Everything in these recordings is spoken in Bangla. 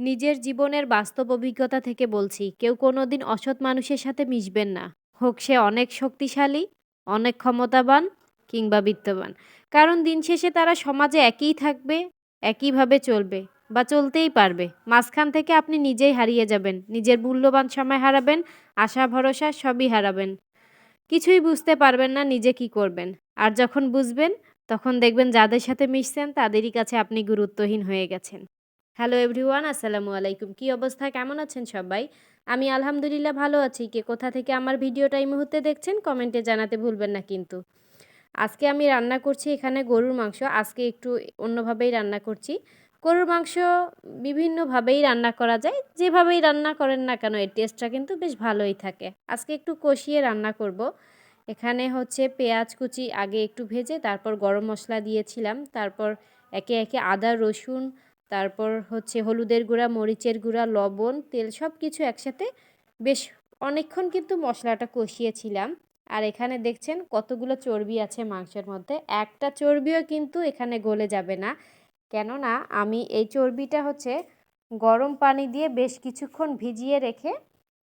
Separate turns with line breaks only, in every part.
নিজের জীবনের বাস্তব অভিজ্ঞতা থেকে বলছি, কেউ কোনোদিন অসৎ মানুষের সাথে মিশবেন না। হোক সে অনেক শক্তিশালী, অনেক ক্ষমতাবান কিংবা বিত্তবান। কারণ দিন শেষে তারা সমাজে একই থাকবে, একইভাবে চলবে বা চলতেই পারবে। মাঝখান থেকে আপনি নিজেই হারিয়ে যাবেন। নিজের মূল্যবান সময় হারাবেন, আশা ভরসা সবই হারাবেন। কিছুই বুঝতে পারবেন না নিজে কি করবেন। আর যখন বুঝবেন, তখন দেখবেন যাদের সাথে মিশছেন তাদেরই কাছে আপনি গুরুত্বহীন হয়ে গেছেন। হ্যালো এভরিওয়ান, আসসালামু আলাইকুম। কি অবস্থা, কেমন আছেন সবাই? আমি আলহামদুলিল্লাহ ভালো আছি। কে কোথা থেকে আমার ভিডিওটা এই মুহূর্তে দেখছেন কমেন্টে জানাতে ভুলবেন না কিন্তু। আজকে আমি রান্না করছি এখানে গরুর মাংস। আজকে একটু অন্যভাবেই রান্না করছি। গরুর মাংস বিভিন্নভাবেই রান্না করা যায়। যেভাবেই রান্না করেন না কেন এর টেস্টটা কিন্তু বেশ ভালোই থাকে। আজকে একটু কষিয়ে রান্না করব। এখানে হচ্ছে পেঁয়াজ কুচি আগে একটু ভেজে তারপর গরম মশলা দিয়েছিলাম। তারপর একে একে আদা, রসুন, তারপর হচ্ছে হলুদের গুঁড়া, মরিচের গুঁড়া, লবণ, তেল সব কিছু একসাথে বেশ অনেকক্ষণ কিন্তু মশলাটা কষিয়েছিলাম। আর এখানে দেখছেন কতগুলো চর্বি আছে মাংসের মধ্যে। একটা চর্বিও কিন্তু এখানে গলে যাবে না। কেননা আমি এই চর্বিটা হচ্ছে গরম পানি দিয়ে বেশ কিছুক্ষণ ভিজিয়ে রেখে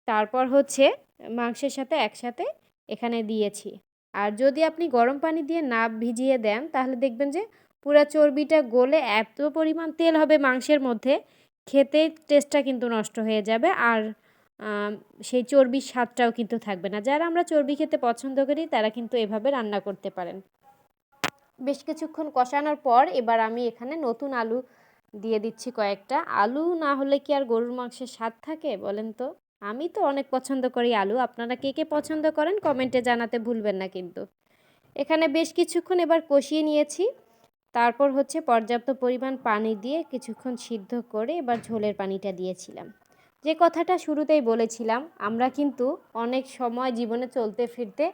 তারপর হচ্ছে মাংসের সাথে একসাথে এখানে দিয়েছি। আর যদি আপনি গরম পানি দিয়ে না ভিজিয়ে দেন তাহলে দেখবেন যে পুরা চর্বিটা গলে এত পরিমাণ তেল হবে মাংসের মধ্যে, খেতে টেস্টটা কিন্তু নষ্ট হয়ে যাবে। আর সেই চর্বির স্বাদটাও কিন্তু থাকবে না। যারা আমরা চর্বি খেতে পছন্দ করি তারা কিন্তু এভাবে রান্না করতে পারেন। বেশ কিছুক্ষণ কষানোর পর এবার আমি এখানে নতুন আলু দিয়ে দিচ্ছি কয়েকটা। আলু না হলে কি আর গরুর মাংসের স্বাদ থাকে বলেন তো? আমি তো অনেক পছন্দ করি আলু। আপনারা কে কে পছন্দ করেন কমেন্টে জানাতে ভুলবেন না কিন্তু। এখানে বেশ কিছুক্ষণ এবার কষিয়ে নিয়েছি। তারপর হচ্ছে পর্যাপ্ত পরিমাণ পানি দিয়ে কিছুক্ষণ সিদ্ধ করে এবার ঝোলের পানিটা দিয়েছিলাম। যে কথাটা শুরুতেই বলেছিলাম, আমরা কিন্তু অনেক সময় জীবনে চলতে ফিরতে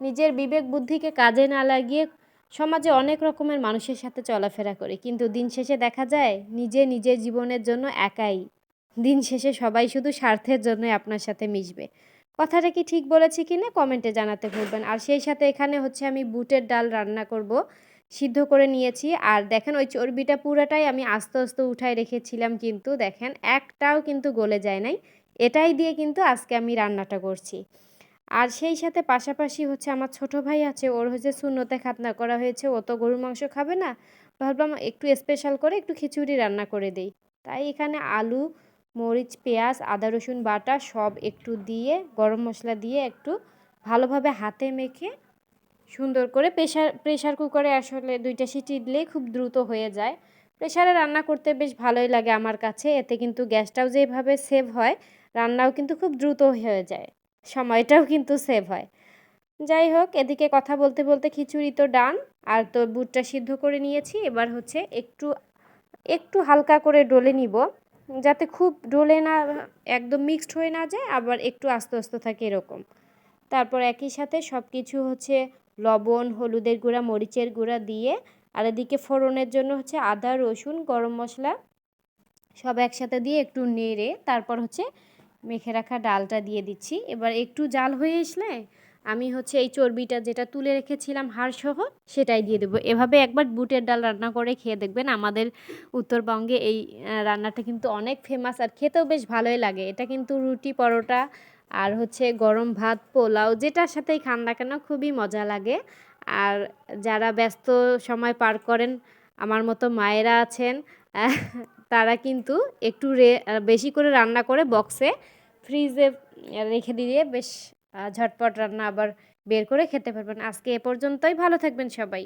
নিজের বিবেক বুদ্ধিকে কাজে না লাগিয়ে সমাজে অনেক রকমের মানুষের সাথে চলাফেরা করি, কিন্তু দিন শেষে দেখা যায় নিজের জীবনের জন্য একাই। দিন শেষে সবাই শুধু স্বার্থের জন্যই আপনার সাথে মিশবে। কথাটা কি ঠিক বলেছি কি না কমেন্টে জানাতে ভুলবেন। আর সেই সাথে এখানে হচ্ছে আমি বুটের ডাল রান্না করব, সিদ্ধ করে নিয়েছি। আর দেখেন ওই চর্বিটা পুরাটাই আমি আস্তে আস্তে উঠায় রেখেছিলাম, কিন্তু দেখেন একটাও কিন্তু গলে যায় নাই। এটাই দিয়ে কিন্তু আজকে আমি রান্নাটা করছি। আর সেই সাথে পাশাপাশি হচ্ছে আমার ছোট ভাই আছে, ওর হচ্ছে সুন্নতে খাতনা করা হয়েছে, ও তো গরুর মাংস খাবে না। ভাবলাম একটু স্পেশাল করে একটু খিচুড়ি রান্না করে দেই। তাই এখানে আলু, মরিচ, পেঁয়াজ, আদা রসুন বাটা সব একটু দিয়ে গরম মশলা দিয়ে একটু ভালোভাবে হাতে মেখে সুন্দর করে প্রেশার কুকারে আসলে 2টা সিটি দিলেই খুব দ্রুত হয়ে যায়। প্রেশারে রান্না করতে বেশ ভালোই লাগে আমার কাছে। এতে কিন্তু গ্যাসটাও যেভাবে সেভ হয়, রান্নাও কিন্তু খুব দ্রুত হয়ে যায়, সময়টাও কিন্তু সেভ হয়। যাই হোক, এদিকে কথা বলতে বলতে খিচুড়ি তো ডান। আর তো বুটটা সিদ্ধ করে নিয়েছি। এবার হচ্ছে একটু একটু হালকা করে ডলে নিব, যাতে খুব ডলে না, একদম মিক্সড হয়ে না যায়, আবার একটু আস্তে আস্তে থাকে এরকম। তারপর একই সাথে সব কিছু হচ্ছে লবণ, হলুদের গুঁড়া, মরিচের গুঁড়া দিয়ে, আর এদিকে ফোড়নের জন্য হচ্ছে আদা, রসুন, গরম মশলা সব একসাথে দিয়ে একটু নেড়ে তারপর হচ্ছে মেখে রাখা ডালটা দিয়ে দিচ্ছি। এবার একটু জাল হয়ে আসলে আমি হচ্ছে এই চর্বিটা যেটা তুলে রেখেছিলাম হাড়সহ সেটাই দিয়ে দেবো। এভাবে একবার বুটের ডাল রান্না করে খেয়ে দেখবেন। আমাদের উত্তরবঙ্গে এই রান্নাটা কিন্তু অনেক ফেমাস, আর খেতেও বেশ ভালোই লাগে। এটা কিন্তু রুটি, পরোটা আর হচ্ছে গরম ভাত, পোলাও যেটার সাথেই খান না কেন খুবই মজা লাগে। আর যারা ব্যস্ত সময় পার করেন, আমার মতো মায়েরা আছেন, তারা কিন্তু একটু বেশি করে রান্না করে বক্সে ফ্রিজে রেখে দিয়ে বেশ ঝটপট রান্না আবার বের করে খেতে পারবেন। আজকে এ পর্যন্তই। ভালো থাকবেন সবাই।